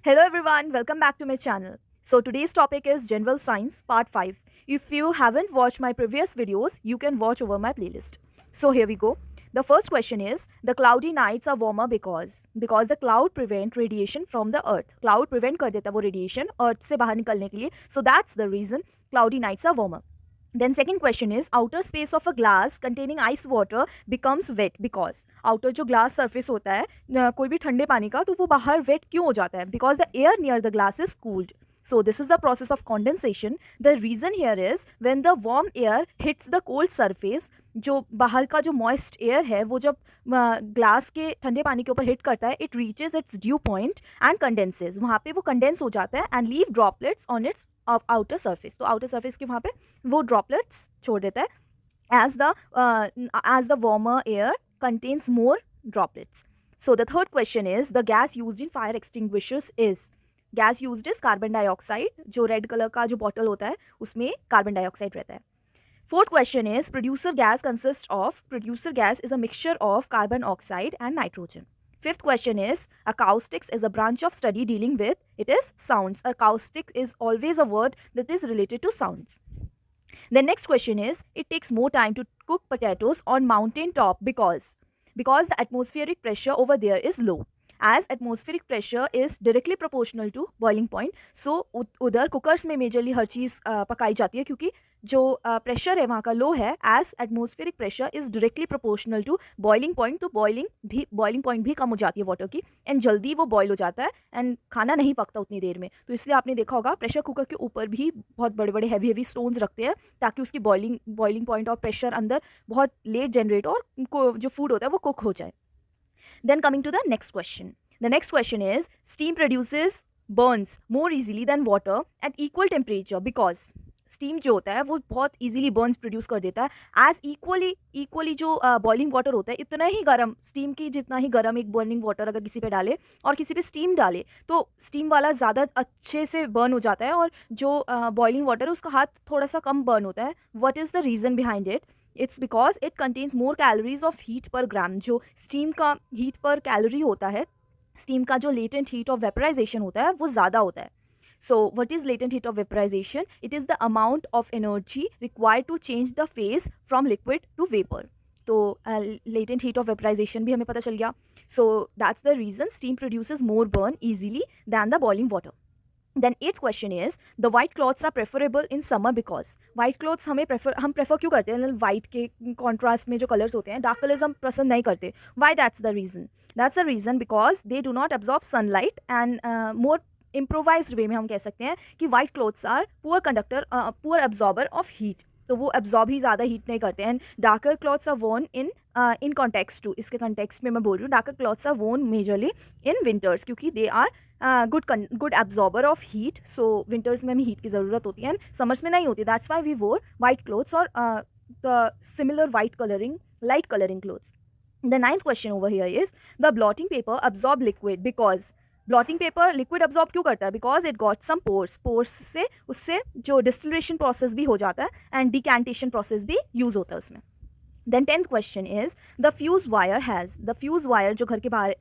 Hello everyone, welcome back to my channel. So today's topic is General Science Part 5. If you haven't watched my previous videos, you can watch over my playlist. So here we go. The first question is, the cloudy nights are warmer because the cloud prevent radiation from the earth. Cloud prevent कर देता है वो radiation earth से बाहर निकलने के लिए. So that's the reason cloudy nights are warmer. Then second question is, outer space of a glass containing ice water becomes wet because outer जो glass surface होता है कोई भी ठंडे पानी का तो वो बाहर wet क्यों हो जाता है? Because the air near the glass is cooled. So this is the process of condensation. The reason here is when the warm air hits the cold surface, जो बाहर का जो moist air है वो जब ग्लास के ठंडे पानी के ऊपर हिट करता है, it reaches its dew point and condenses. वहाँ पे वो कंडेंस हो जाता है and leave droplets on its outer surface. तो आउटर सरफेस के वहाँ पे वो ड्रॉपलेट्स छोड़ देता है as the warmer air contains more droplets. So the third question is, the gas used in fire extinguishers is, gas used is carbon dioxide. जो red colour का जो बॉटल होता है उसमें कार्बन डाइऑक्साइड रहता है. Fourth question is, producer gas is a mixture of carbon oxide and nitrogen. Fifth question is, acoustics is a branch of study dealing with, it is sounds. Acoustic is always a word that is related to sounds. The next question is, it takes more time to cook potatoes on mountain top because the atmospheric pressure over there is low. As atmospheric pressure is directly proportional to boiling point, so उधर cookers में majorly हर चीज़ पकाई जाती है क्योंकि जो pressure है वहाँ का लो है. As atmospheric pressure is directly proportional to boiling point, तो बॉइलिंग पॉइंट भी कम हो जाती है वाटर की एंड जल्दी वो बॉयल हो जाता है एंड खाना नहीं पकता उतनी देर में. तो इसलिए आपने देखा होगा प्रेशर कुकर के ऊपर भी बहुत बड़े बड़े हैवी स्टोन्स रखते हैं ताकि उसकी बॉइलिंग पॉइंट और प्रेशर अंदर बहुत लेट जनरेट और जो फूड होता है वो कुक हो जाए. Then coming to the next question. The next question is, steam burns more easily than water at equal temperature because steam जो होता है वो बहुत इजीली बर्न्स प्रोड्यूस कर देता है एज इक्वली जो बॉइलिंग वाटर होता है इतना ही गर्म स्टीम की जितना ही गर्म एक बर्निंग वाटर अगर किसी पे डाले और किसी पे स्टीम डाले तो स्टीम वाला ज़्यादा अच्छे से बर्न हो जाता है और जो बॉइलिंग वाटर है उसका हाथ थोड़ा सा कम बर्न होता है. What is the reason behind it? It's because it contains more calories of heat पर ग्राम. जो स्टीम का हीट पर कैलोरी होता है, स्टीम का जो लेटेंट हीट ऑफ वेपराइजेशन होता है वो ज़्यादा होता है. So what is latent heat of vaporization? It is the amount of energy required to change the phase from liquid to vapor. तो latent heat of vaporization भी हमें पता चल गया. So that's the reason steam produces more burn easily than the boiling water. Then eighth question is, the white clothes are preferable in summer because white clothes हम prefer क्यों करते हैं? White के contrast में जो colors होते हैं, dark colors हम पसंद नहीं करते. Why? That's the reason. That's the reason because they do not absorb sunlight and more improvised way में हम कह सकते हैं कि white clothes are poor absorber of heat. तो वो एब्जॉर्ब ही ज़्यादा हीट नहीं करते. And darker clothes are worn in context to, इसके कॉन्टेक्स्ट में मैं बोल रही हूँ darker clothes are worn majorly in winters क्योंकि they are good absorber of heat. So winters में हमें हीट की ज़रूरत होती है एंड समर्स में नहीं होती. That's why we wore white clothes और the similar white colouring light colouring clothes. The ninth question over here is, the blotting paper absorb liquid because blotting paper liquid absorb क्यों करता है? Because it got some pores से उससे जो distillation process भी हो जाता है एंड डिकैंटेशन प्रोसेस भी यूज़ होता है उसमें. Then 10th question is, the fuse wire जो घर के बाहर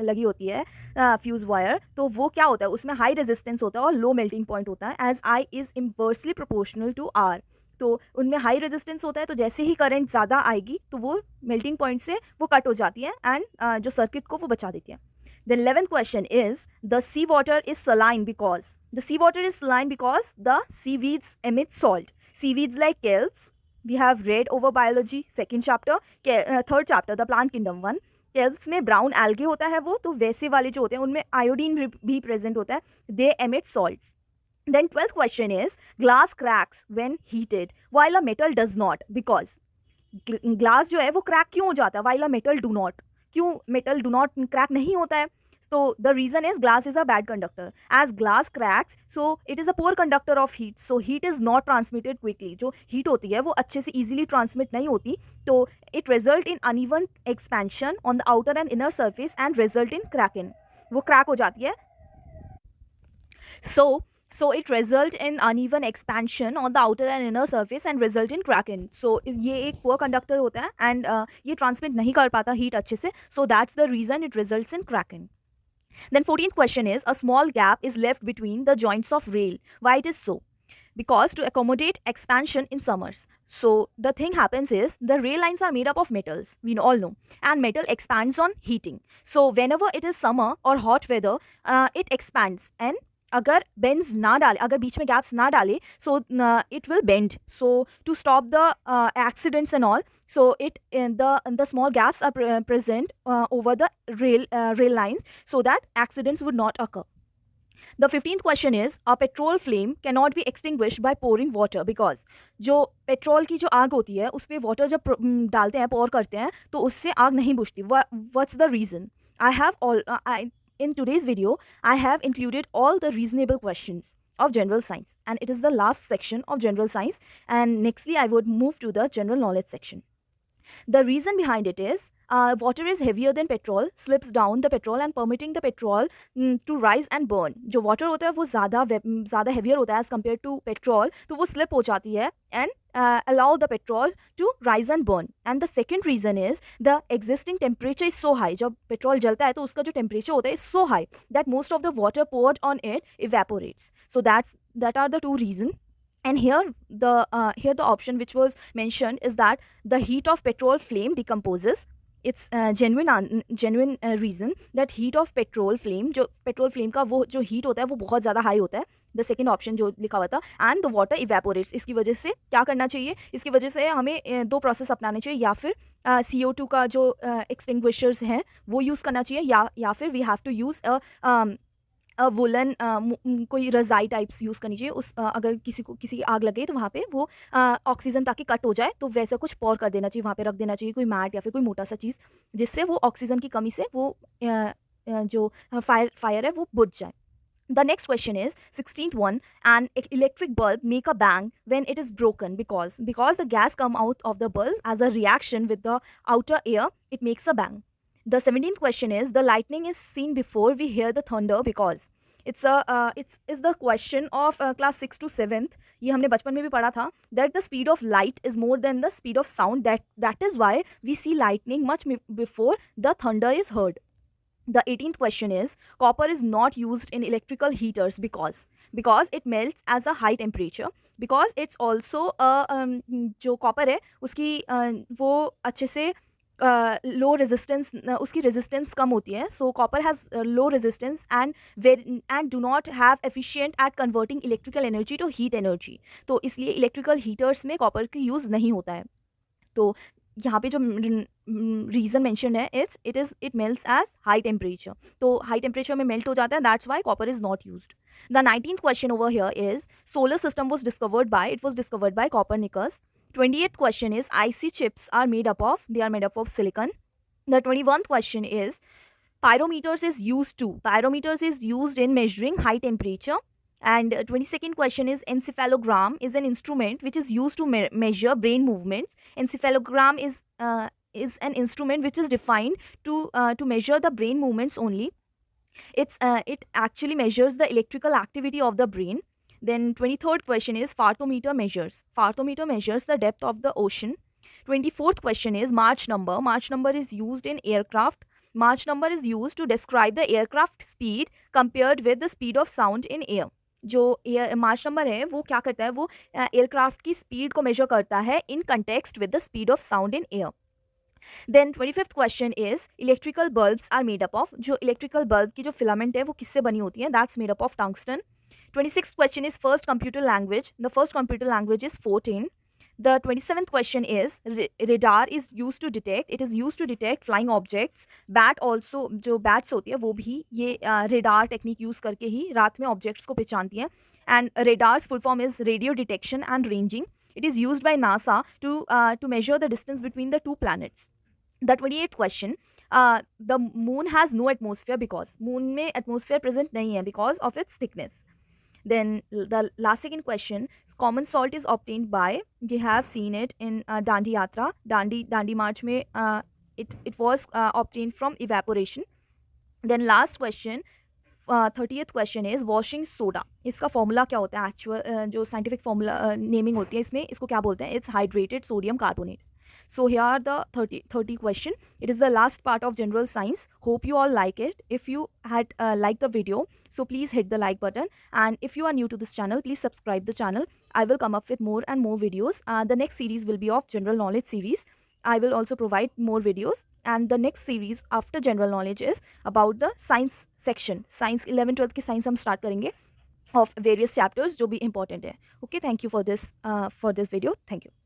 लगी होती है फ्यूज़ वायर, तो वो क्या होता है? उसमें हाई रेजिस्टेंस होता है और लो मेल्टिंग पॉइंट होता है as I is inversely proportional to R. तो उनमें हाई रेजिस्टेंस होता है तो जैसे ही करंट ज़्यादा आएगी तो वो मेल्टिंग पॉइंट से वो कट हो जाती है एंड जो सर्किट को वो बचा देती है. The 11th question is, the seawater is saline because the seaweeds emit salt. Seaweeds like kelps, we have read over biology second chapter, third chapter the plant kingdom one. kelps में brown algae होता है वो, तो वैसे वाले जो होते हैं उनमें iodine भी present होता है. They emit salts. Then 12th question is, glass cracks when heated while a metal does not because glass जो है वो crack क्यों हो जाता है while a metal do not? क्यों मेटल डू नॉट क्रैक नहीं होता है? तो the reason is glass is a bad conductor. As glass cracks so it is a poor conductor of heat. So heat is not transmitted quickly. जो heat होती है वो अच्छे से ईजिली ट्रांसमिट नहीं होती, तो it result in uneven expansion on the outer and inner surface and result in cracking. वो क्रैक हो जाती है. So it result in uneven expansion on the outer and inner surface and result in cracking. So ये एक poor conductor होता है and ये transmit नहीं कर पाता heat अच्छे से. So that's the reason it results in cracking. Then 14th question is, a small gap is left between the joints of rail. Why it is so? Because to accommodate expansion in summers. So the thing happens is the rail lines are made up of metals, we all know, and metal expands on heating. So whenever it is summer or hot weather, it expands, and अगर bends ना डाले, अगर बीच में gaps ना डाले, so it will bend. So to stop the accidents and all, so the small gaps are present over the rail lines, so that accidents would not occur. The 15th question is, a petrol flame cannot be extinguished by pouring water because जो petrol की जो आग होती है उस पर water जब डालते हैं, pour करते हैं, तो उससे आग नहीं बुझती. What's the reason? In today's video, I have included all the reasonable questions of general science, and it is the last section of general science, and nextly I would move to the general knowledge section. The reason behind it is water is heavier than petrol, slips down the petrol and permitting the petrol to rise and burn. जो water होता है वो ज़्यादा heavier होता है as compared to petrol, तो वो slip हो जाती है and allow the petrol to rise and burn. And the second reason is the existing temperature is so high. जब petrol जलता है तो उसका जो temperature होता है is so high that most of the water poured on it evaporates. So that are the two reasons. And here the option which was mentioned is that the heat of petrol flame decomposes. It's genuine reason that heat of petrol flame, जो petrol flame का वो जो heat होता है वो बहुत ज़्यादा high होता है. The second option जो लिखा हुआ था, and the water evaporates. इसकी वजह से क्या करना चाहिए? इसकी वजह से हमें दो प्रोसेस अपनाने चाहिए, या फिर CO2 का जो extinguishers हैं वो यूज़ करना चाहिए, या फिर we have to use woollen कोई रज़ाई टाइप्स यूज़ करनी चाहिए. अगर किसी आग लगे तो वहाँ पे वो ऑक्सीजन ताकि कट हो जाए तो वैसा कुछ पौर कर देना चाहिए, वहाँ पे रख देना चाहिए कोई मैट या फिर कोई मोटा सा चीज़, जिससे वो ऑक्सीजन की कमी से वो जो फायर है वो बुझ जाए. The next question is 16th one, an electric bulb make a bang when it is broken because the gas come out of the bulb as a reaction with the outer air, it makes a bang. The 17th question is, the lightning is seen before we hear the thunder because it's the question of class 6 to 7th. ये हमने बचपन में भी पढ़ा था that the speed of light is more than the speed of sound, that is why we see lightning much before the thunder is heard. The 18th question is, copper is not used in electrical heaters because it melts as a high temperature, because it's also जो copper है उसकी वो अच्छे से low resistance, उसकी resistance कम होती है. So copper has low resistance and do not have efficient at converting electrical energy to heat energy. तो इसलिए इलेक्ट्रिकल हीटर्स में कॉपर की यूज़ नहीं होता है. तो यहाँ पे जो रीज़न मेंशन है it melts as high temperature. तो हाई टेम्परेचर में मेल्ट हो जाता है, that's why copper is not used. The 19th question over here is, solar system was discovered by Copernicus. 28th question is, IC chips are made up of silicon. The 21st question is, pyrometers is used in measuring high temperature. And 22nd question is, encephalogram is an instrument which is used to measure brain movements. Encephalogram is an instrument which is defined to measure the brain movements only. It actually measures the electrical activity of the brain. Then 23rd question is, fathometer measures the depth of the ocean. 24th question is, Mach number is used in aircraft. Mach number is used to describe the aircraft speed compared with the speed of sound in air. जो मार्च number है वो क्या करता है, वो aircraft की speed को major करता है in context with the speed of sound in air. Then 25th question is, electrical bulbs are made up of, जो electrical bulb की जो filament है वो किससे बनी होती है, that's made up of tungsten. 26th question is, first computer language. The first computer language is Fortran. The 27th question is, radar is used to detect, it is used to detect flying objects. Bat also, जो bats होती है वो भी ये radar technique use करके ही रात में objects को पहचानती है. And radar's full form is radio detection and ranging. It is used by NASA to measure the distance between the two planets. The 28th question, the moon has no atmosphere because moon में atmosphere present नहीं है because of its thickness. Then the last second question, common salt is obtained by, we have seen it in Dandi Yatra, Dandi March में it was obtained from evaporation. Then last question, 30th question is, washing soda. इसका formula क्या होता है, actual जो scientific formula naming होती है इसमें, इसको क्या बोलते हैं, it's hydrated sodium carbonate. So here are the 30 question. It is the last part of general science. Hope you all like it. If you had liked the video, so please hit the like button, and if you are new to this channel, please subscribe the channel. I will come up with more and more videos. The next series will be of general knowledge series. I will also provide more videos, and the next series after general knowledge is about the science section. Science 11 12 की science हम start करेंगे of various chapters जो भी important है. Okay, thank you for this video. Thank you.